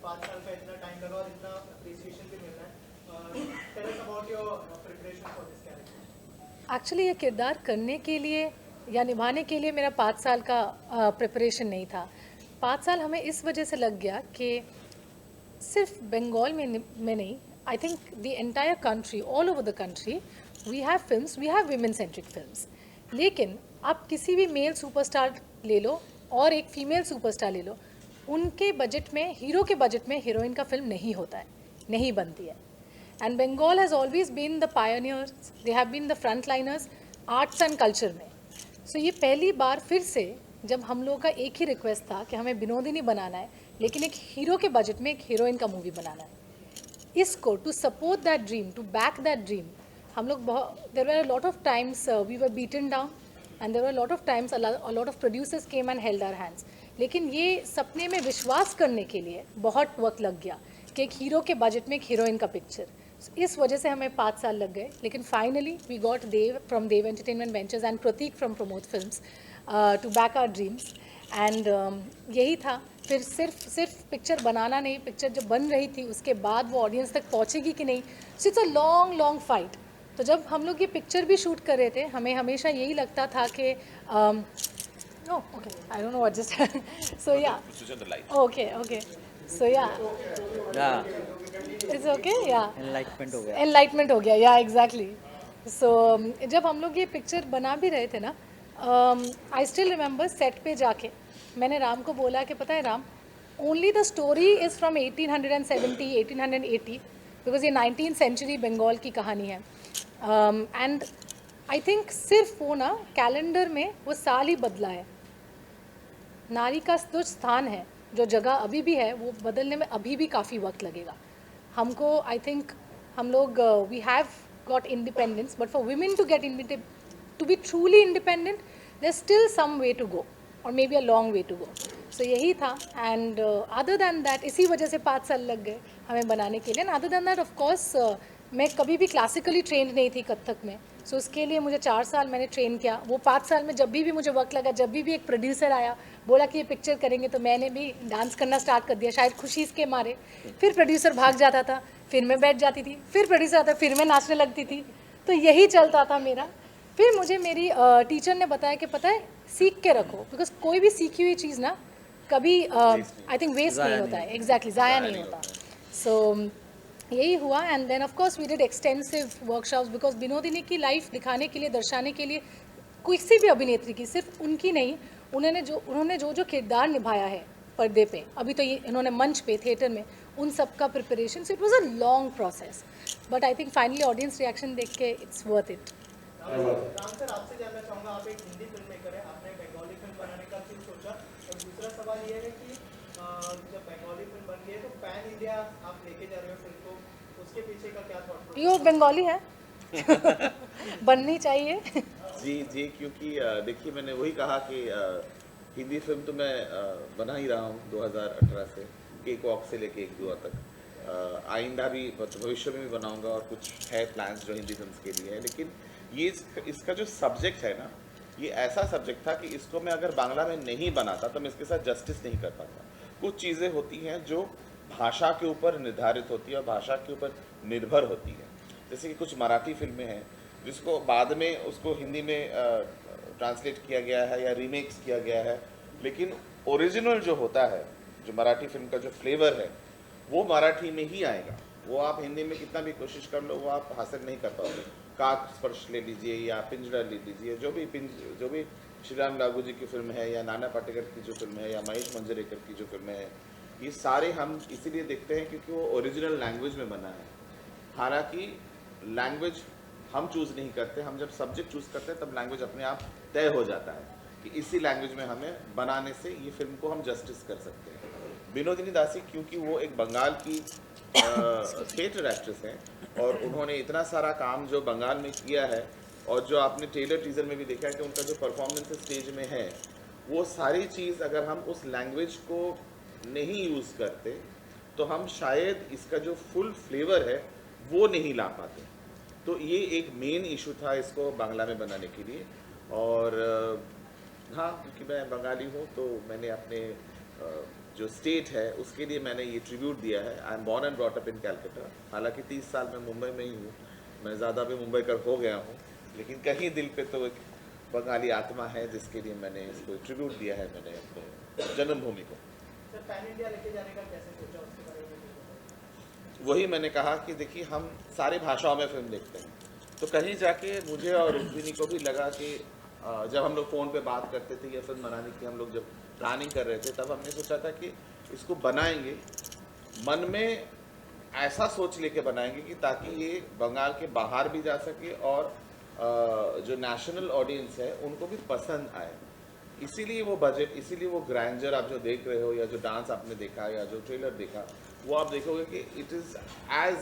5 साल का इतना टाइम लगा और इतना अप्रिसिएशन भी मिल रहा है। Tell us about your preparation for this character. Actually ये किरदार करने के लिए या निभाने के लिए मेरा 5 साल का प्रिपरेशन नहीं था। 5 साल हमें इस वजह से लग गया कि सिर्फ बंगाल में नहीं, I think the entire country, all over the country we have films, we have women centric films, लेकिन आप किसी भी मेल सुपरस्टार ले लो और एक फीमेल सुपरस्टार ले लो, उनके बजट में, हीरो के बजट में हीरोइन का फिल्म नहीं होता है, नहीं बनती है। And Bengal has always been the pioneers, they have been the frontliners arts and culture में। सो ये पहली बार फिर से जब हम लोगों का एक ही रिक्वेस्ट था कि हमें विनोदिनी बनाना है, लेकिन एक हीरो के बजट में एक हीरोइन का मूवी बनाना है। इसको to support that dream, to back that dream, हम लोग बहुत, there were a lot of times we were beaten down and there were lot of times a lot of producers came and held our hands, लेकिन ये सपने में विश्वास करने के लिए बहुत वक्त लग गया कि एक हीरो के बजट में एक हीरोइन का पिक्चर। इस वजह से हमें 5 साल लग गए, लेकिन finally we got Dev from Dev Entertainment Ventures and Pratik from Pramod Films to back our dreams. And यही था, फिर सिर्फ पिक्चर बनाना नहीं, पिक्चर जब बन रही थी उसके बाद वो ऑडियंस तक पहुंचेगी कि नहीं, so it's a long long fight. तो जब हम लोग ये पिक्चर भी शूट कर रहे थे, हमें हमेशा यही लगता था कि no, okay, I don't know what just so yeah, Switch on the light. okay, so yeah, या it's okay, yeah, एनलाइटमेंट हो गया। एनलाइटमेंट हो गया, या एग्जैक्टली। सो जब हम लोग ये पिक्चर बना भी रहे थे ना, आई स्टिल रिमेंबर सेट पे जाके मैंने राम को बोला कि पता है Ram, only the story is from 1870 1880, because ये 19th सेंचुरी बंगाल की कहानी है। एंड आई थिंक सिर्फ वो ना कैलेंडर में वो साल ही बदला है, नारी का जो स्थान है, जो जगह अभी भी है, वो बदलने में अभी भी काफ़ी वक्त लगेगा हमको। आई थिंक हम लोग we have got independence, but for women to get to be truly independent there still some way to go, और maybe a long way to go. So यही था। एंड अदर दैन दैट, इसी वजह से 5 साल लग गए हमें बनाने के लिए। And other than that of course मैं कभी भी क्लासिकली ट्रेंड नहीं थी कथक में, सो उसके लिए मुझे 4 साल मैंने ट्रेन किया। वो 5 साल में जब भी मुझे वक्त लगा, जब भी एक प्रोड्यूसर आया बोला कि ये पिक्चर करेंगे, तो मैंने भी डांस करना स्टार्ट कर दिया, शायद खुशी इसके मारे। फिर प्रोड्यूसर भाग जाता था, फिर मैं बैठ जाती थी, फिर प्रोड्यूसर आता, फिर मैं नाचने लगती थी, तो यही चलता था मेरा। फिर मुझे मेरी टीचर ने बताया कि पता है, सीख के रखो, बिकॉज कोई भी सीखी हुई चीज़ ना कभी आई थिंक वेस्ट नहीं होता है, एग्जैक्टली ज़ाया नहीं होता। सो यही हुआ। And then of course we did extensive workshops, because Binodini की लाइफ दिखाने के लिए, दर्शाने के लिए, किसी भी अभिनेत्री की, सिर्फ उनकी नहीं, उन्होंने जो जो किरदार निभाया है पर्दे पे, अभी तो ये इन्होंने मंच पे, थिएटर में, उन सब का preparation, so it was a long process, but I think finally audience reaction देख के it's worth it. Ram sir, आपसे जानना चाहूँगा, आप एक हिंदी फिल्म मेकर हैं, आपने बंगाली फिल्म बनाने का क्यों सोचा? और दूसरा सवाल ये है कि जब बंगाली फिल्म बन रही है तो पैन इंडिया आप लेके जा रहे हो फिल्म को, उसके पीछे का क्या थॉट प्रोसेस? यो बंगाली है बननी चाहिए जी जी, क्योंकि देखिए मैंने वही कहा कि हिंदी फिल्म तो मैं बना ही रहा हूँ 2018 से, केक वॉक से लेके एक दुआ तक। आइंदा भी भविष्य में भी बनाऊंगा, और कुछ है प्लान्स जो हिंदी फिल्म के लिए है। लेकिन ये इसका जो सब्जेक्ट है ना, ये ऐसा सब्जेक्ट था कि इसको मैं अगर बांग्ला में नहीं बनाता तो मैं इसके साथ जस्टिस नहीं कर पाता। कुछ चीज़ें होती हैं जो भाषा के ऊपर निर्धारित होती है और भाषा के ऊपर निर्भर होती है। जैसे कि कुछ मराठी फिल्में हैं जिसको बाद में उसको हिंदी में ट्रांसलेट किया गया है या रीमेक्स किया गया है, लेकिन ओरिजिनल जो होता है, जो मराठी फिल्म का जो फ्लेवर है, वो मराठी में ही आएगा। वो आप हिंदी में कितना भी कोशिश कर लो, वो आप हासिल नहीं कर पाओगे। काक स्पर्श ले लीजिए या पिंजरा ले लीजिए, जो भी श्रीराम लागू जी की फिल्म है, या नाना पाटेकर की जो फिल्म है, या महेश मंजरेकर की जो फिल्म है, ये सारे हम इसीलिए देखते हैं क्योंकि वो ओरिजिनल लैंग्वेज में बना है। हालांकि लैंग्वेज हम चूज़ नहीं करते, हम जब सब्जेक्ट चूज़ करते हैं तब लैंग्वेज अपने आप तय हो जाता है कि इसी लैंग्वेज में हमें बनाने से ये फिल्म को हम जस्टिस कर सकते हैं। विनोदिनी दासी क्योंकि वो एक बंगाल की थिएटर एक्ट्रेस हैं, और उन्होंने इतना सारा काम जो बंगाल में किया है, और जो आपने ट्रेलर टीजर में भी देखा है कि उनका जो परफॉर्मेंस स्टेज में है, वो सारी चीज़ अगर हम उस लैंग्वेज को नहीं यूज़ करते तो हम शायद इसका जो फुल फ्लेवर है वो नहीं ला पाते। तो ये एक मेन इशू था इसको बांग्ला में बनाने के लिए। और हाँ, क्योंकि मैं बंगाली हूँ तो मैंने अपने जो स्टेट है उसके लिए मैंने ये ट्रिब्यूट दिया है। I am born and brought up in Calcutta, हालांकि 30 साल मैं मुंबई में ही हूँ, मैं ज़्यादा भी मुंबई का हो गया हूँ, लेकिन कहीं दिल पे तो एक बंगाली आत्मा है जिसके लिए मैंने इसको ट्रिब्यूट दिया है मैंने अपने जन्मभूमि को। सर पैन इंडिया लेके जाने का कैसे सोचा, उसके बारे में कुछ बताइए। वही मैंने कहा कि देखिए हम सारी भाषाओं में फिल्म देखते हैं, तो कहीं जाके मुझे और रुक्मिणी को भी लगा कि जब हम लोग फ़ोन पे बात करते थे या फिल्म बनाने की हम लोग जब प्लानिंग कर रहे थे, तब हमने सोचा था कि इसको बनाएंगे, मन में ऐसा सोच लेके बनाएंगे कि ताकि ये बंगाल के बाहर भी जा सके और जो नेशनल ऑडियंस है उनको भी पसंद आए। इसीलिए वो बजट, इसीलिए वो ग्रैंडर आप जो देख रहे हो या जो डांस आपने देखा या जो ट्रेलर देखा, वो आप देखोगे कि it is as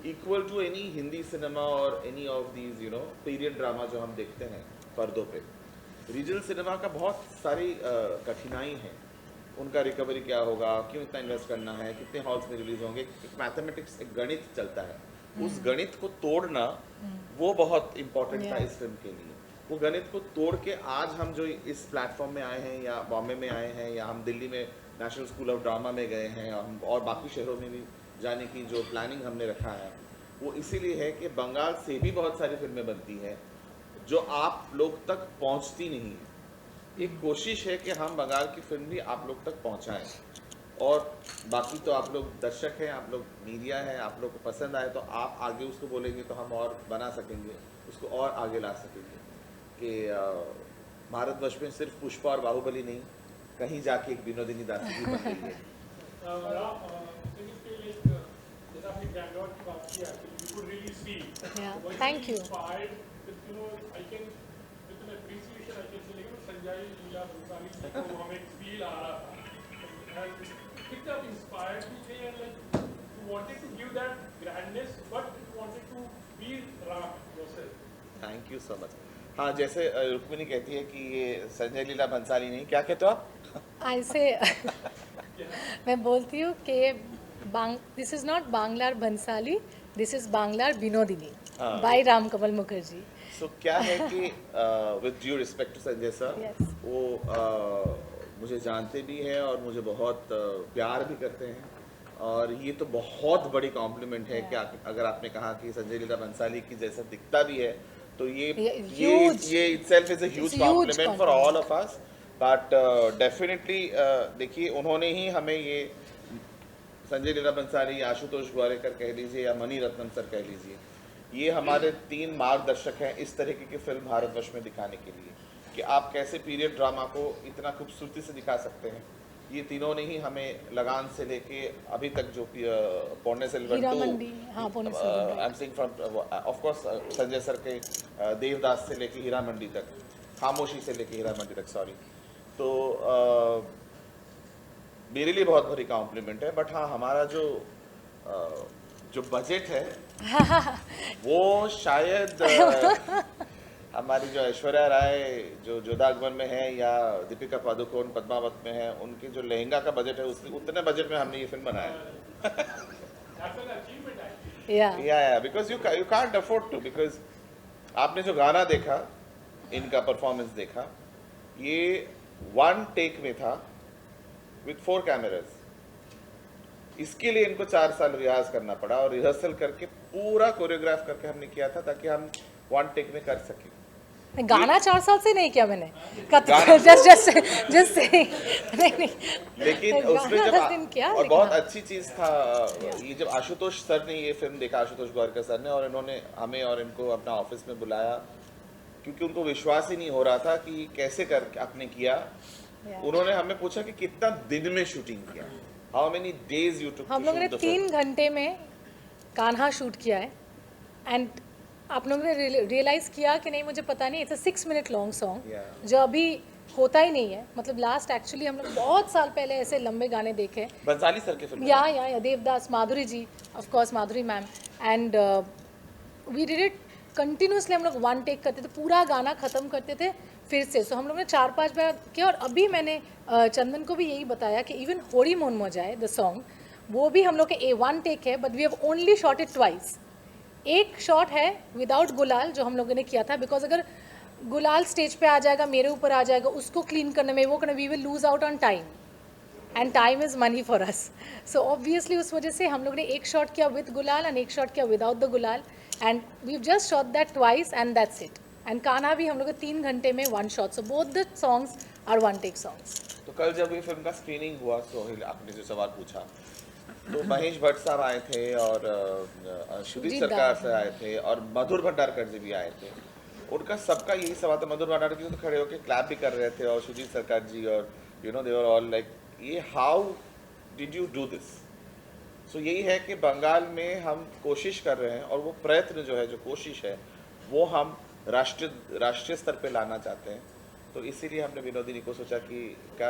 equal to any Hindi cinema और any of these period drama जो हम देखते हैं पर्दों पे। रीजनल सिनेमा का बहुत सारी कठिनाई है, उनका रिकवरी क्या होगा, क्यों इतना इन्वेस्ट करना है, कितने हॉल्स में रिलीज होंगे, एक मैथमेटिक्स, एक गणित चलता है, उस गणित को तोड़ना वो बहुत इम्पोर्टेंट था इस फिल्म के लिए। वो गणित को तोड़ के आज हम जो इस प्लेटफॉर्म में आए हैं या बॉम्बे में आए हैं या हम दिल्ली में नेशनल स्कूल ऑफ ड्रामा में गए हैं और बाकी शहरों में भी जाने की जो प्लानिंग हमने रखा है, वो इसीलिए है कि बंगाल से भी बहुत सारी फिल्में बनती हैं जो आप लोग तक पहुंचती नहीं है। एक कोशिश है कि हम बंगाल की फिल्म भी आप लोग तक पहुंचाएं, और बाकी तो आप लोग दर्शक हैं, आप लोग मीडिया हैं, आप लोग को पसंद आए तो आप आगे उसको बोलेंगे तो हम और बना सकेंगे, उसको और आगे ला सकेंगे कि भारतवर्ष में सिर्फ पुष्पा और बाहुबली नहीं, कहीं जाके एक विनोदिनी दासी भी बन गई है। Thank you. संजय लीला भंसाली जी को हमें फील आ रहा था, picked up, inspired you थे, and like you wanted to give that grandness, but you wanted to be Ram yourself. Thank you so much. हाँ, जैसे रुक्मिणी कहती है कि ये संजय लीला भंसाली नहीं, क्या कहते हो आप? ऐसे मैं बोलती हूँ कि दिस इज नॉट बांग्लार भंसाली, दिस इज बांग्लार विनोदिनी बाय राम कमल मुखर्जी। सो क्या है कि with due respect to Sanjay sir, Yes. वो मुझे जानते भी हैं और मुझे बहुत प्यार भी करते हैं, और ये तो बहुत बड़ी कॉम्प्लीमेंट है कि अगर आपने कहा कि संजय लीला भंसाली की जैसा दिखता भी है, तो ये itself is a huge compliment for all of us. But definitely देखिए, उन्होंने ही हमें ये संजय लीला भंसाली, आशुतोष गोवारिकर कह लीजिए या मणि रत्नम सर कह लीजिए, ये हमारे 3 मार्गदर्शक हैं इस तरीके की फिल्म भारतवर्ष में दिखाने के लिए कि आप कैसे पीरियड ड्रामा को इतना खूबसूरती से दिखा सकते हैं। ये तीनों ने ही हमें लगान से लेके अभी तक जो पौने silver I am saying from of course Sanjay sir के देवदास से लेके हीरा मंडी तक, खामोशी से लेके हीरा मंडी तक, सॉरी, तो मेरे लिए बहुत बड़ी कॉम्प्लीमेंट है। बट हाँ, हमारा जो बजट है वो शायद हमारी जो ऐश्वर्या राय जो जोधा अकबर में है या दीपिका पादुकोण पद्मावत में है, उनके जो लहंगा का बजट है उतने बजट में हमने ये फिल्म बनाया है। Because you can't afford to, because आपने जो गाना देखा, इनका परफॉर्मेंस देखा, ये 1 टेक में था विथ 4 कैमरास। इसके लिए इनको 4 साल रियाज करना पड़ा और रिहर्सल करके पूरा कोरियोग्राफ करके हमने किया था ताकि हम 1 टेक में कर सकें। गाना 4 साल से नहीं किया मैंने, जस्ट नहीं, लेकिन उसमें जब किया, और बहुत अच्छी चीज था ये जब आशुतोष सर ने ये फिल्म देखा, आशुतोष गोवारिकर सर ने, और इन्होंने हमें और इनको अपना ऑफिस में बुलाया, क्योंकि उनको विश्वास ही नहीं हो रहा था कि कैसे कर आपने किया। उन्होंने हमें पूछा कि कितना दिन में शूटिंग किया, how many days you took. हम लोगों ने 3 घंटे में कान्हा शूट किया है, एंड आप लोगों ने रियलाइज किया कि नहीं, मुझे पता नहीं, it's a 6 minute long song जो अभी होता ही नहीं है। मतलब लास्ट एक्चुअली हम लोग बहुत साल पहले ऐसे लंबे गाने देखे बंसाली सर के फिल्म, या Devdas, Madhuri ji, of course Madhuri ma'am, and we did it continuously. हम लोग 1 टेक करते थे, पूरा गाना ख़त्म करते थे फिर से। सो हम लोग ने 4-5 बार किया, और अभी मैंने चंदन को भी यही बताया कि इवन होरी मोन मजाए द सॉन्ग, वो भी हम लोग के 1 टेक है, but we have only shot it twice. एक शॉट है विदाउट गुलाल जो हम लोगों ने किया था, बिकॉज अगर गुलाल स्टेज पे आ जाएगा, मेरे ऊपर आ जाएगा, उसको क्लीन करने में वो करना, we will lose out on time. And time is money for us. So obviously उस वजह से हम लोग ने एक शॉट किया विद गुलाल एंड एक शॉट किया without the gulal, and we just shot that twice and that's it. And Kanha भी हम लोग 3 घंटे में 1 shot. So both the songs are 1 take songs. तो कल जब ये फिल्म का स्क्रीनिंग हुआ, सोहेल आपने जो सवाल पूछा, तो महेश भट्ट साहब आए थे और सुजीत सुजीत सरकार दा। से आए थे और मधुर भंडारकर जी भी आए थे. उनका सबका यही सवाल था. मधुर भंडारकर जी तो खड़े होकर क्लैप भी कर रहे थे और सुजीत सरकार जी और दे वर ऑल लाइक, ये how did you do this. So यही है कि बंगाल में हम कोशिश कर रहे हैं और वो प्रयत्न जो है, जो कोशिश है, वो हम राष्ट्रीय स्तर पे लाना चाहते हैं. तो इसीलिए हमने विनोदिनी को सोचा कि क्या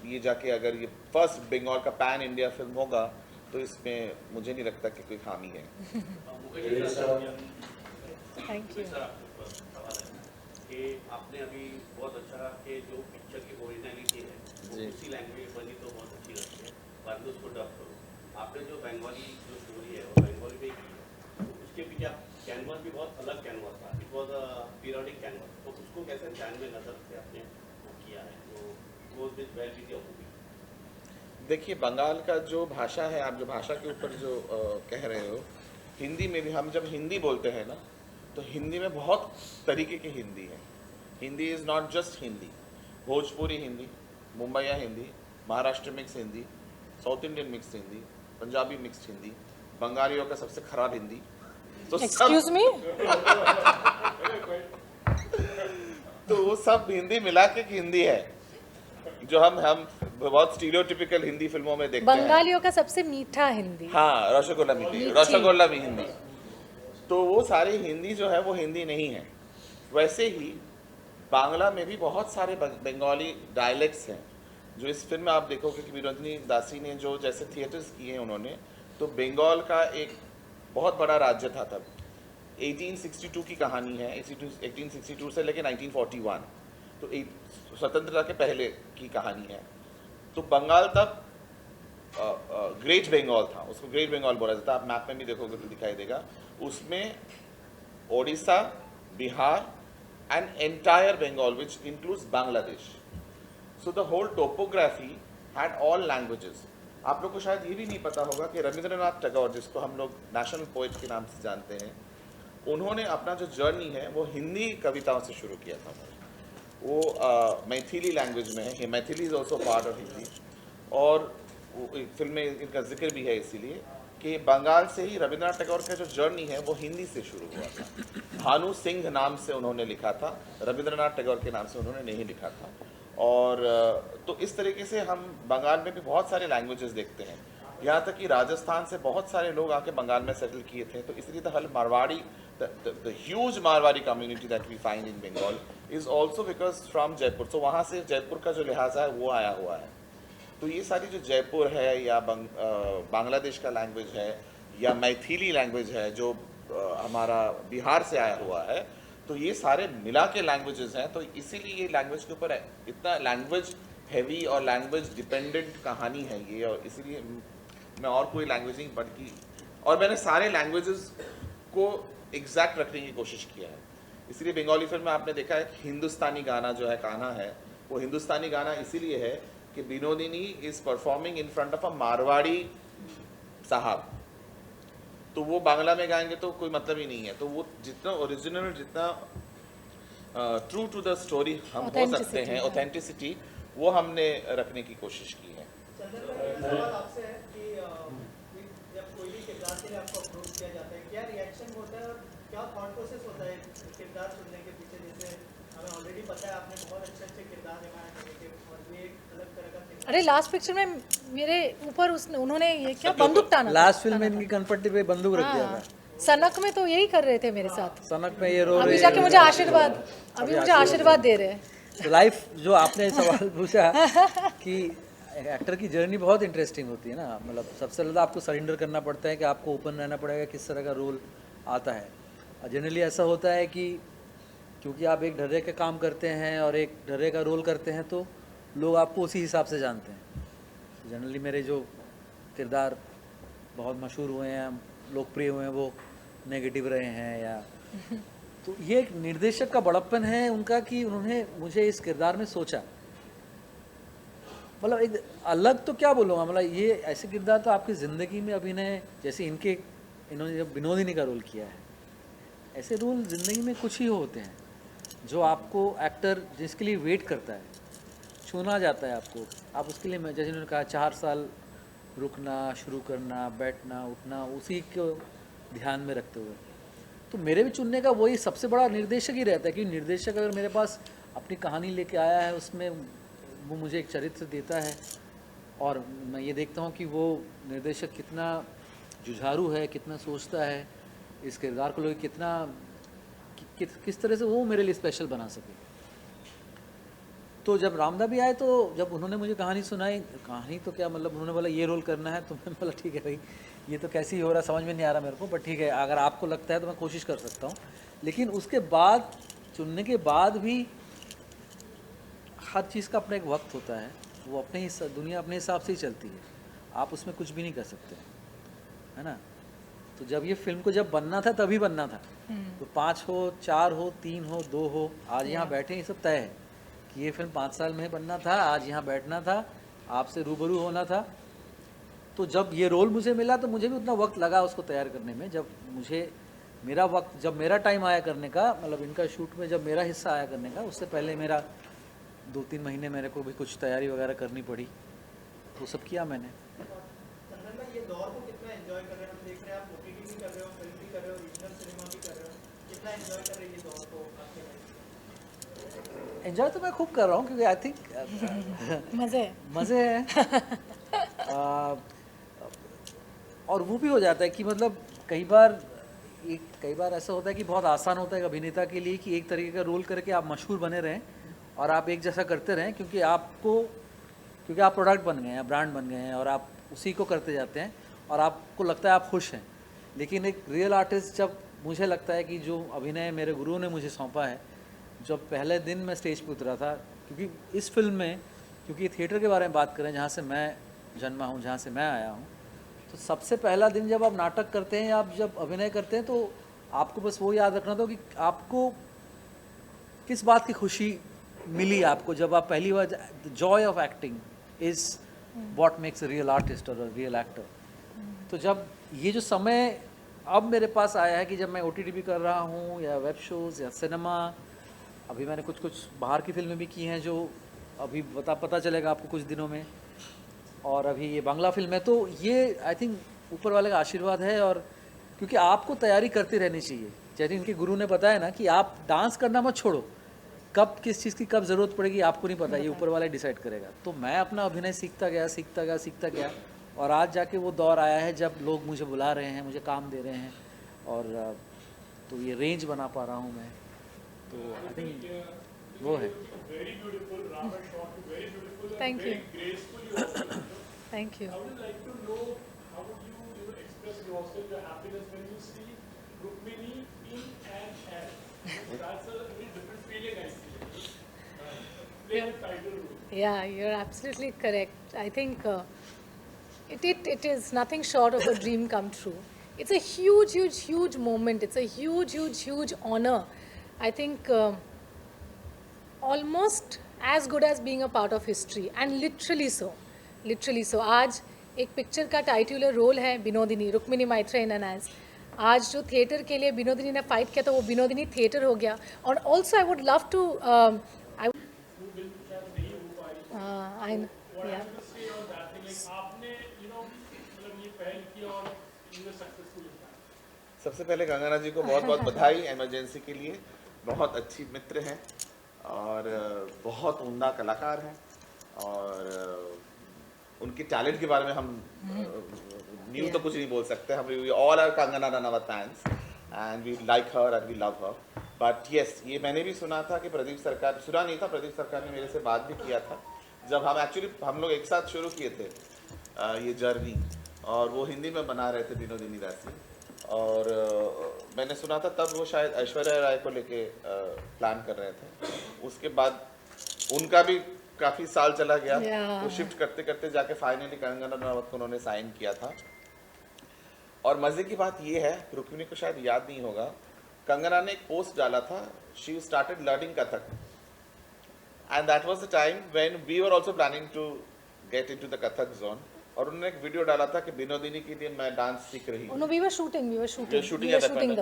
ये जाके अगर ये फर्स्ट बंगाल का पैन इंडिया फिल्म होगा तो इसमें मुझे नहीं लगता कि कोई खामी है. Thank you. कि आपने अभी बहुत अच्छा रहा कि जो पिक्चर की ओरिजिनलिटी है वो उसी लैंग्वेज बनी तो बहुत अच्छी लगती है, बाद में उसको डब करो. आपने जो बंगाली जो स्टोरी है वो बंगाली में की है, तो उसके पीछे आप कैनवास भी बहुत अलग कैनवास था. It was a periodic canvas. तो उसको कैसे ध्यान में नजर रखते आपने वो किया है, तो वो with well with your movie. देखिए, बंगाल का जो भाषा है, आप जो भाषा के ऊपर जो कह रहे हो, हिंदी में भी हम जब हिंदी बोलते हैं ना, तो हिंदी में बहुत तरीके की हिंदी है. Hindi is not just Hindi. Bhojpuri Hindi, Mumbaiya Hindi, Maharashtra mix Hindi, south Indian mix Hindi, Punjabi mix Hindi, बंगालियों का सबसे खराब हिंदी. तो एक्सक्यूज मी. तो वो सब हिंदी मिला के एक हिंदी है जो हम बहुत स्टीरियोटिपिकल हिंदी फिल्मों में देखते हैं. बंगालियों का सबसे मीठा हिंदी. हाँ, रसगुल्ला मीठी, मीठी. रसगुल्ला भी हिंदी. तो वो सारी हिंदी जो है वो हिंदी नहीं है. वैसे ही बांग्ला में भी बहुत सारे बंगाली डायलेक्ट्स हैं जो इस फिल्म में आप देखोगे कि विनोदिनी दासी ने जो जैसे थिएटर्स किए हैं उन्होंने, तो बंगाल का एक बहुत बड़ा राज्य था तब. 1862 की कहानी है, 1862 से लेकर 1941, तो स्वतंत्रता के पहले की कहानी है. तो बंगाल तब ग्रेट बंगाल था, उसको ग्रेट बंगाल बोला जाता है. आप मैप में भी देखोगे तो दिखाई देगा. उसमें Odisha, Bihar and entire Bengal which includes Bangladesh. So the whole topography had all languages. आप लोग को शायद ये भी नहीं पता होगा कि रविंद्रनाथ टैगोर, जिसको हम लोग नेशनल पोएट के नाम से जानते हैं, उन्होंने अपना जो जर्नी है वो हिंदी कविताओं से शुरू किया था. वो मैथिली लैंग्वेज में है. Maithili is also part of Hindi. और फिल्म में इनका जिक्र भी है इसीलिए कि बंगाल से ही रविंद्रनाथ टैगोर का जो जर्नी है वो हिंदी से शुरू हुआ था. भानु सिंह नाम से उन्होंने लिखा था, रविंद्रनाथ टैगोर के नाम से उन्होंने नहीं लिखा था. और तो इस तरीके से हम बंगाल में भी बहुत सारे लैंग्वेजेस देखते हैं. यहाँ तक कि राजस्थान से बहुत सारे लोग आके बंगाल में सेटल किए थे. तो इसलिए the whole Marwari, the huge Marwari community that we find in Bengal is also because from Jaipur. तो वहाँ से जयपुर का जो लिहाजा है वो आया हुआ है. तो ये सारी जो जयपुर है या बांग्लादेश का लैंग्वेज है या मैथिली लैंग्वेज है जो हमारा बिहार से आया हुआ है, तो ये सारे मिला के लैंग्वेजेस हैं. तो इसीलिए ये लैंग्वेज के ऊपर इतना लैंग्वेज हैवी और लैंग्वेज डिपेंडेंट कहानी है ये. और इसीलिए मैं और कोई लैंग्वेज नहीं, बल्कि और मैंने सारे लैंग्वेजेस को एग्जैक्ट रखने की कोशिश किया है. इसलिए बंगाली फिल्म में आपने देखा है हिंदुस्तानी गाना जो है कान्हा है, वो हिंदुस्तानी गाना इसीलिए है कि Vinodini is performing in front of a Marwari साहब. तो वो बांग्ला में गाएंगे तो कोई मतलब ही नहीं है. तो वो जितना ओरिजिनल, जितना ट्रू टू द स्टोरी हम हो सकते हैं, ऑथेंटिसिटी, वो हमने रखने की कोशिश की है. चंदन भाई, मेरा सवाल आपसे है कि जब कोई भी किरदार के लिए आपको अप्रोच किया जाता है, क्या रिएक्शन होता है और क्या थॉट प्रोसेस होता है किरदार चुनने के पीछे? जैसे हमें ऑलरेडी पता है आपने बहुत अच्छे किरदार निभाए हैं और ये एक अलग तरह का किरदार. अरे लास्ट पिक्चर में मेरे ऊपर उन्होंने ये क्या बंदूक ताना. लास्ट फिल्म में इनकी कनपट्टी पे बंदूक रख दिया था. सनक में तो यही कर रहे थे मेरे साथ. सनक में ये रो अभी रहे जाके मुझे आशीर्वाद, अभी मुझे आशीर्वाद दे रहे हैं. तो लाइफ जो आपने सवाल पूछा कि एक्टर की जर्नी बहुत इंटरेस्टिंग होती है ना. मतलब सबसे ज़्यादा आपको सरेंडर करना पड़ता है कि आपको ओपन रहना पड़ेगा किस तरह का रोल आता है. जनरली ऐसा होता है कि क्योंकि आप एक ढर्रे का काम करते हैं और एक ढर्रे का रोल करते हैं तो लोग आपको उसी हिसाब से जानते हैं. जनरली मेरे जो किरदार बहुत मशहूर हुए हैं, लोकप्रिय हुए हैं, वो नेगेटिव रहे हैं या तो ये एक निर्देशक का बड़प्पन है उनका कि उन्होंने मुझे इस किरदार में सोचा. मतलब एक अलग तो क्या बोलूँगा, मतलब ये ऐसे किरदार तो आपकी ज़िंदगी में अभिनय जैसे इन्होंने जब विनोदिनी का रोल किया है, ऐसे रोल ज़िंदगी में कुछ ही होते हैं जो आपको एक्टर जिसके लिए वेट करता है, चुना जाता है आपको, आप उसके लिए, जैसे उन्होंने कहा 4 साल रुकना, शुरू करना, बैठना, उठना, उसी को ध्यान में रखते हुए, तो मेरे भी चुनने का वही सबसे बड़ा निर्देशक ही रहता है, क्योंकि निर्देशक अगर मेरे पास अपनी कहानी लेके आया है, उसमें वो मुझे एक चरित्र देता है और मैं ये देखता हूँ कि वो निर्देशक कितना जुझारू है, कितना सोचता है इस किरदार को लेकर, कितना किस तरह से वो मेरे लिए स्पेशल बना सके। तो जब रामदा भी आए, तो जब उन्होंने मुझे कहानी सुनाई, कहानी तो क्या मतलब, उन्होंने बोला ये रोल करना है, तो मैंने बोला ठीक है भाई, ये तो कैसे ही हो रहा, समझ में नहीं आ रहा मेरे को, बट ठीक है, अगर आपको लगता है तो मैं कोशिश कर सकता हूँ। लेकिन उसके बाद चुनने के बाद भी हर चीज़ का अपना एक वक्त होता है, वो अपने ही दुनिया अपने हिसाब से ही चलती है, आप उसमें कुछ भी नहीं कर सकते, है ना। तो जब ये फिल्म को जब बनना था तभी बनना था, तो 5 हो, 4 हो, 3 हो, 2 हो, आज यहाँ बैठे ये सब तय है कि ये फिल्म 5 साल में बनना था, आज यहाँ बैठना था, आपसे रूबरू होना था। तो जब ये रोल मुझे मिला तो मुझे भी उतना वक्त लगा उसको तैयार करने में। जब मुझे मेरा वक्त, जब मेरा टाइम आया करने का, मतलब इनका शूट में जब मेरा हिस्सा आया करने का, उससे पहले मेरा 2-3 महीने मेरे को भी कुछ तैयारी वगैरह करनी पड़ी, तो सब किया मैंने। चंदन भाई, ये दौर को कितना एंजॉय कर रहे हैं? हम देख रहे हैं आप ओटीटी भी कर रहे हो, फिल्म भी कर रहे हो, रीजनल सिनेमा भी कर रहे हो, कितना एंजॉय कर रहे हैं ये दौर को आपके लाइफ में? एंजॉय तो मैं खूब कर रहा हूँ, क्योंकि आई थिंक मज़े हैं। और वो भी हो जाता है कि मतलब कई बार ऐसा होता है कि बहुत आसान होता है एक अभिनेता के लिए कि एक तरीके का रोल करके आप मशहूर बने रहें और आप एक जैसा करते रहें, क्योंकि आप प्रोडक्ट बन गए हैं, ब्रांड बन गए हैं, और आप उसी को करते जाते हैं और आपको लगता है आप खुश हैं। लेकिन एक रियल आर्टिस्ट, जब मुझे लगता है कि जो अभिनय मेरे गुरुओं ने मुझे सौंपा है, जब पहले दिन मैं स्टेज पर उतरा था, क्योंकि इस फिल्म में, क्योंकि थिएटर के बारे में बात करें जहाँ से मैं जन्मा हूँ, जहाँ से मैं आया हूँ, तो सबसे पहला दिन जब आप नाटक करते हैं या आप जब अभिनय करते हैं, तो आपको बस वो याद रखना था कि आपको किस बात की खुशी मिली आपको जब आप पहली बार, the joy of acting is what makes a real artist और अ रियल एक्टर। तो जब ये जो समय अब मेरे पास आया है कि जब मैं OTT भी कर रहा हूँ या वेब शोज़ या सिनेमा, अभी मैंने कुछ बाहर की फिल्में भी की हैं जो अभी पता चलेगा आपको कुछ दिनों में, और अभी ये बांग्ला फिल्म है, तो ये आई थिंक ऊपर वाले का आशीर्वाद है। और क्योंकि आपको तैयारी करती रहनी चाहिए, जैसे इनके गुरु ने बताया ना कि आप डांस करना मत छोड़ो, कब किस चीज़ की कब ज़रूरत पड़ेगी आपको नहीं पता, ये ऊपर वाला डिसाइड करेगा। तो मैं अपना अभिनय सीखता गया और आज जाके वो दौर आया है जब लोग मुझे बुला रहे हैं, मुझे काम दे रहे हैं, और तो ये रेंज बना पा रहा हूँ मैं, तो आई थिंक वो है। Very beautiful, Rama shot very beautiful and Thank very you. gracefully also. Thank you. I would like to know how would you express yourself, your happiness when you see Rukmini in an ad. That's a very different feeling I see. Playing a title role. Yeah, you're absolutely correct. I think it is nothing short of a dream come true. It's a huge moment. It's a huge honor. I think almost as good as being a part of history, and literally so. आज एक picture का titular role है Binodini, Rukmini Maitra in and as. आज जो theatre के लिए विनोदिनी ने fight किया, तो वो विनोदिनी थिएटर हो गया। और also I would love to सबसे पहले कंगना जी को बहुत बहुत बधाई इमरजेंसी के लिए, बहुत अच्छी मित्र हैं और बहुत उम्दा कलाकार हैं, और उनके टैलेंट के बारे में हम न्यू तो कुछ नहीं बोल सकते। हम we all are Kangana Ranaut fans and we like her and we love her. But yes, ये मैंने भी सुना था कि प्रदीप सरकार, सुना नहीं था, प्रदीप सरकार ने मेरे से बात भी किया था जब हम लोग एक साथ शुरू किए थे ये जर्नी, और वो हिंदी में बना रहे थे विनोदिनी दासी, और मैंने सुना था तब वो शायद ऐश्वर्या राय को लेके प्लान कर रहे थे। उसके बाद उनका भी काफ़ी साल चला गया, वो शिफ्ट करते करते जाके फाइनली कंगना रनावत को उन्होंने साइन किया था। और मज़े की बात ये है, रुक्मिणी को शायद याद नहीं होगा, कंगना ने एक पोस्ट डाला था, she started learning Kathak, and that was the time when we were also planning to get into the Kathak zone, और उन्होंने एक वीडियो डाला था कि विनोदिनी के लिए मैं डांस सीख रही हूँ. No, we were shooting We were the shooting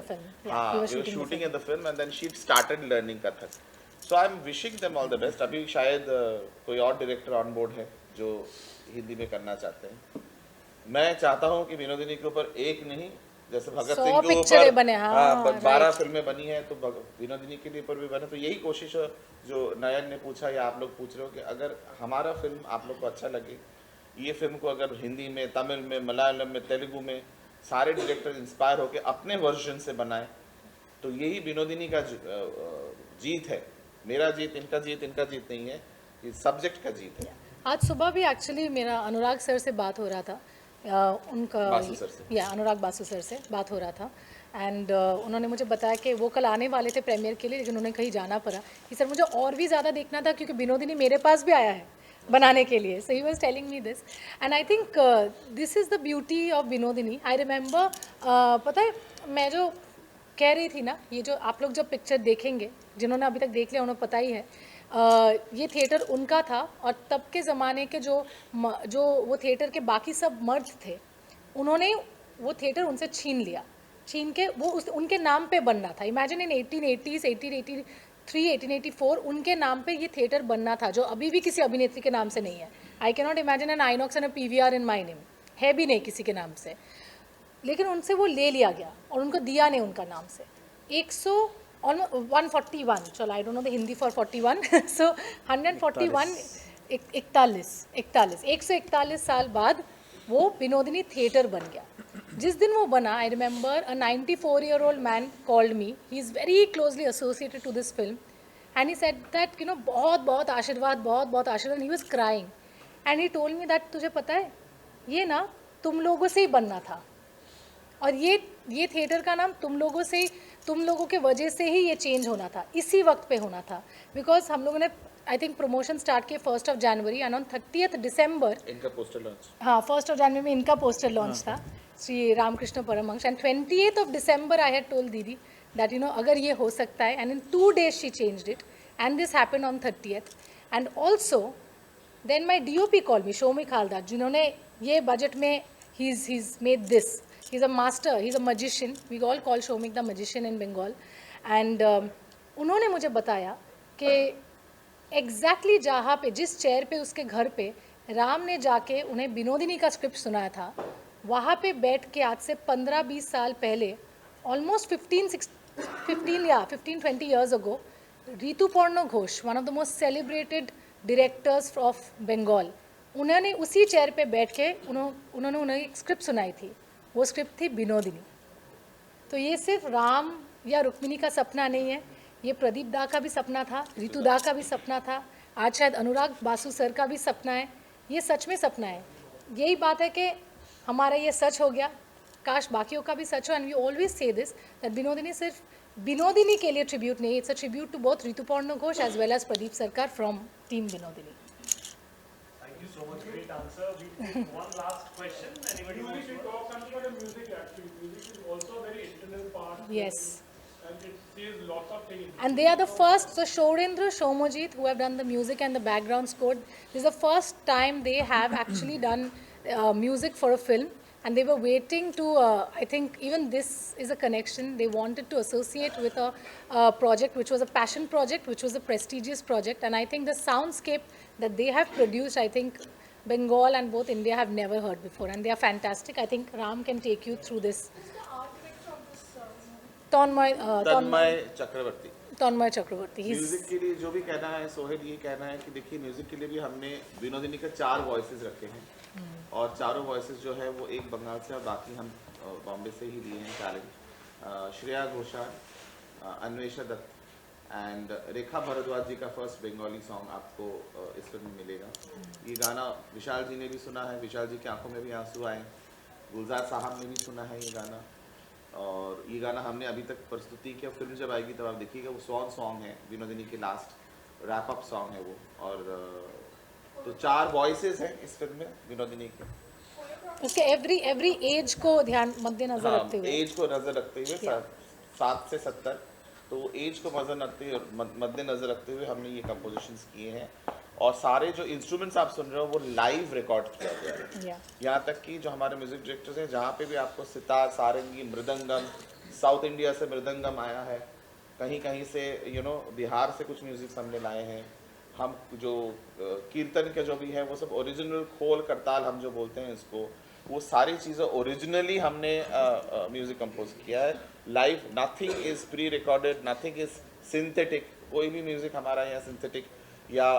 film. Yeah, हाँ, we were we were shooting the shooting film. at the film and then she started learning Kathak. So I'm wishing them all the best. अभी शायद कोई और director on board है जो हिंदी में करना चाहते हैं. मैं चाहता हूँ कि विनोदिनी के ऊपर एक नहीं, जैसे भगत 100 सिंह के पिक्चरें ऊपर बने, हाँ, 12 right. फिल्में बनी है, तो विनोदिनी के ऊपर भी बने. तो यही कोशिश है जो नयन ने पूछा या आप लोग पूछ रहे हो कि अगर हमारा फिल्म आप लोग को अच्छा लगे, ये फिल्म को अगर हिंदी में, तमिल में, मलयालम में, तेलुगु में सारे डायरेक्टर इंस्पायर होकर अपने वर्जन से बनाए, तो यही विनोदिनी का जीत है. मेरा जीत, इनका जीत नहीं है, ये सब्जेक्ट का जीत है. आज सुबह भी एक्चुअली मेरा अनुराग सर से बात हो रहा था, उनका बासु सर से. या अनुराग बासु सर से बात हो रहा था, एंड उन्होंने मुझे बताया कि वो कल आने वाले थे प्रीमियर के लिए, लेकिन उन्हें कहीं जाना पड़ा कि सर मुझे और भी ज़्यादा देखना था क्योंकि विनोदिनी मेरे पास भी आया है बनाने के लिए. So he was telling me this, and I think this is the beauty of Binodini. I remember, पता है मैं जो कह रही थी ना, ये जो आप लोग जब पिक्चर देखेंगे, जिन्होंने अभी तक देख लिया उन्हें पता ही है, ये थिएटर उनका था, और तब के ज़माने के जो वो थिएटर के बाकी सब मर्द थे, उन्होंने वो थिएटर उनसे छीन के वो उनके नाम पे बनना था. इमेजिन इन 1880s, 1883, 1884 उनके नाम पे ये थिएटर बनना था, जो अभी भी किसी अभिनेत्री के नाम से नहीं है. I can not imagine an INOX and a PVR in my name, है भी नहीं किसी के नाम से, लेकिन उनसे वो ले लिया गया और उनको दिया नहीं उनका नाम से. 141, चलो I don't know the Hindi for 41, सो 141, 141 साल बाद वो विनोदिनी थिएटर बन गया. जिस दिन वो बना, I remember a 94-year-old man called me, he is very closely associated to this film, and he said that you know बहुत आशीर्वाद, and he was crying, and he told me that तुझे पता है ये ना तुम लोगों से ही बनना था, और ये थिएटर का नाम तुम लोगों के वजह से ही ये चेंज होना था, इसी वक्त पे होना था. बिकॉज हम लोगों ने आई थिंक प्रमोशन स्टार्ट किए 1 जनवरी, एंड ऑन 30 दिसंबर इनका पोस्टर लॉन्च, हाँ 1 जनवरी में इनका पोस्टर लॉन्च था, Shri Ramakrishna Paramahamsa, and 28 December I had told didi that you know अगर ये हो सकता है, and in 2 days she changed it, and this happened on 30th. And also then my DOP call me, Shoumik Haldar, जिन्होंने ये बजट में he's made this. He's a master, he's a magician. We all call Shomik the magician in Bengal. And उन्होंने मुझे बताया कि exactly जहाँ पे, जिस चेयर पे उसके घर पे राम ने जाके उन्हें विनोदिनी का स्क्रिप्ट सुनाया था, वहाँ पे बैठ के आज से 15-20 साल पहले, almost 15-20 years ago, Rituparno Ghosh, one of the most celebrated directors of Bengal, उन्होंने उसी चेयर पे बैठ के उन्होंने उन्हें एक स्क्रिप्ट सुनाई थी. वो स्क्रिप्ट थी विनोदिनी. तो ये सिर्फ राम या रुक्मिणी का सपना नहीं है, ये प्रदीप दा का भी सपना था, ऋतु दा का भी सपना था, आज शायद अनुराग बासु सर का भी सपना है. ये सच में सपना है. यही बात है कि हमारा ये सच हो गया, काश बाकियों का भी सच हो. And we always say this that Binodini सिर्फ विनोदिनी के लिए ट्रिब्यूट नहीं, it's a tribute to both Rituparna Ghosh as well as Pradeep Sarkar from team Binodini. Thank you so much. Great answer. We take one last question. Anybody Music, wants we to? talk something about the music actually. Music is also a very integral part. of Yes. it, and it says lots of things. And they are the first, so Shorendra, Shomojit, who have done the music and the background score, this is the first time they have actually done music for a film, and they were waiting to, I think even this is a connection, they wanted to associate with a project which was a passion project, which was a prestigious project, and I think the soundscape that they have produced, I think Bengal and both India have never heard before, and they are fantastic. I think Ram can take you through this. Tanmay Chakravarti. Tanmay Chakravarti. Music के लिए जो भी कहना है सोहेल, ये कहना है कि देखिए म्यूजिक के लिए भी हमने विनोदिनी के 4 वॉइसेस रखे हैं, और चारों वॉइसेस जो है वो एक बंगाल से और बाकी हम बॉम्बे से ही लिए हैं टैलेंट. श्रेया घोषाल, अन्वेषा दत्त एंड रेखा भारद्वाज जी का फर्स्ट बंगाली सॉन्ग आपको इस फिल्म में मिलेगा. ये गाना विशाल जी ने भी सुना है, विशाल जी की आंखों में भी आंसू आए, गुलजार साहब ने भी सुना है ये गाना, और ये गाना हमने अभी तक प्रस्तुति किया. फिल्म जब आएगी तब आप देखिएगा, वो सॉन्ग है विनोदिनी के लास्ट रैप अप सॉन्ग है वो. और तो 4 वॉइसेस हैं इस फिल्म में विनोदिनी के. उसके एवरी एज को ध्यान मद्देनजर रखते हुए, एज को नजर रखते हुए 7 से 70, तो एज को मद्देनजर रखते हुए हमने ये कंपोजिशंस किए हैं. और सारे जो इंस्ट्रूमेंट्स आप सुन रहे हो वो लाइव रिकॉर्ड किया गया है। Yeah. यहाँ तक कि जो हमारे म्यूजिक डायरेक्टर्स हैं, जहाँ पे भी आपको सितार, सारंगी, मृदंगम, साउथ इंडिया से मृदंगम आया है, कहीं कहीं से बिहार से कुछ म्यूजिक हमने लाए हैं। हम जो कीर्तन के जो भी है वो सब ओरिजिनल खोल करताल हम जो बोलते हैं इसको, वो सारी चीज़ें ओरिजिनली हमने म्यूज़िक कंपोज किया है live. Nothing is pre recorded, nothing is synthetic. कोई भी म्यूज़िक हमारा यहाँ सिंथेटिक या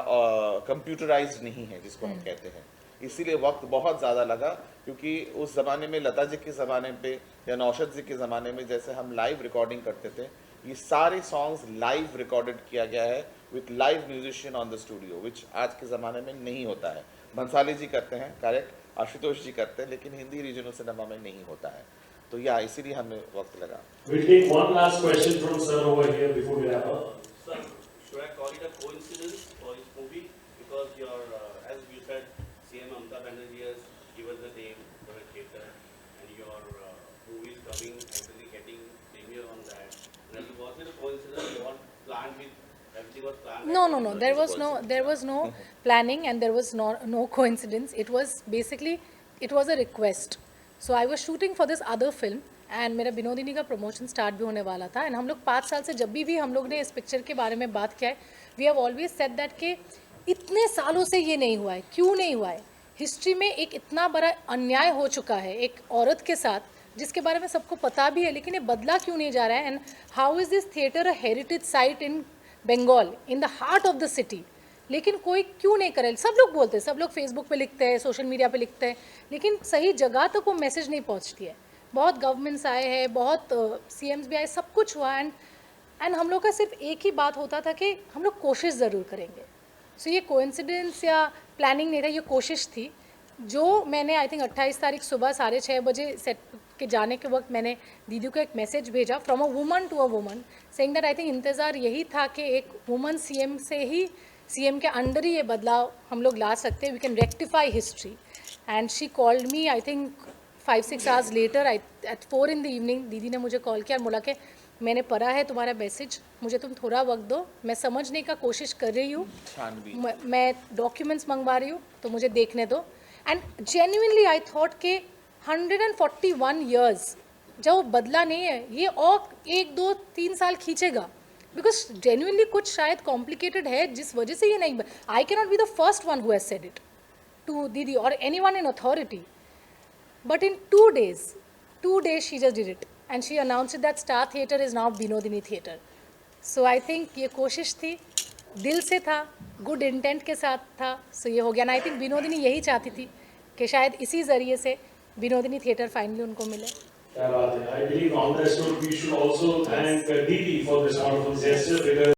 कंप्यूटराइज्ड नहीं है जिसको हम कहते हैं। इसीलिए वक्त बहुत ज़्यादा लगा, क्योंकि उस ज़माने में लता जी के ज़माने पे या नौशाद जी के ज़माने में जैसे हम लाइव रिकॉर्डिंग करते थे, ये सारे सॉन्ग्स लाइव रिकॉर्डेड किया गया है with live musician on the studio, which आज के ज़माने में नहीं होता है। भंसाली जी करते हैं, करेक्ट, आशुतोष जी करते हैं, लेकिन हिंदी रीजनल सिनेमा में नहीं होता है। तो या इसीलिए हमें वक्त लगा। We'll take one last question from sir over here before we wrap up. Sir, should I call it a coincidence for this movie? Because your, as you said, CM Mamata Banerjee has given the name for a theatre, and your movie is coming, actually getting premiere on that. And was it a coincidence? You all planned with, everything was planned? No. There was no planning, and there was no coincidence. It was basically, it was a request. So I was shooting for this other film, and मेरा बिनोदिनी का promotion start भी होने वाला था। And हम लोग 5 साल से जब भी हम लोग ने इस पिक्चर के बारे में बात किया है, we have always said that कि इतने सालों से ये नहीं हुआ है, क्यों नहीं हुआ है? हिस्ट्री में एक इतना बड़ा अन्याय हो चुका है एक औरत के साथ, जिसके बारे में सबको पता भी है, लेकिन ये बदला क्यों नहीं जा रहा है? And how is this theatre a heritage site in Bengal, in the heart of the city? लेकिन कोई क्यों नहीं करे? सब लोग बोलते हैं, सब लोग फेसबुक पे लिखते हैं, सोशल मीडिया पे लिखते हैं, लेकिन सही जगह तक वो मैसेज नहीं पहुंचती है। बहुत गवर्नमेंट्स आए हैं, बहुत CMs भी आए, सब कुछ हुआ, एंड हम लोग का सिर्फ एक ही बात होता था कि हम लोग कोशिश ज़रूर करेंगे। सो ये कोइंसिडेंस या प्लानिंग नहीं था, ये कोशिश थी। जो मैंने आई थिंक 28 तारीख सुबह 6:30 बजे सेट के जाने के वक्त मैंने दीदी को एक मैसेज भेजा from a woman to a woman, saying that I think इंतज़ार यही था कि एक वुमन CM से ही, CM के अंडर ही ये बदलाव हम लोग ला सकते हैं, we can rectify history. And she called me I think 5-6 hours later, at 4 in the evening दीदी ने मुझे कॉल किया और बोला कि मैंने पढ़ा है तुम्हारा मैसेज, मुझे तुम थोड़ा वक्त दो, मैं समझने का कोशिश कर रही हूँ, मैं डॉक्यूमेंट्स मंगवा रही हूँ, तो मुझे देखने दो। एंड जेन्युइनली आई थॉट के 141 ईयर्स जब वो बदला नहीं है, ये और 1-2-3 साल खींचेगा, बिकॉज जेन्युइनली कुछ शायद कॉम्प्लिकेटेड है जिस वजह से ये नहीं। I can not be the first one who has said it to Didi और any one in authority, but in 2 days she just did it and she announced that Star Theatre is now Binodini Theatre. So I think ये कोशिश थी, दिल से था, good intent के साथ था, सो ये हो गया। ना आई थिंक बिनोदिनी यही चाहती थी कि शायद इसी ज़रिए से बिनोदिनी थिएटर फाइनली उनको मिले। क्या बात है। I believe on that note we should also thank Didi for this wonderful gesture, because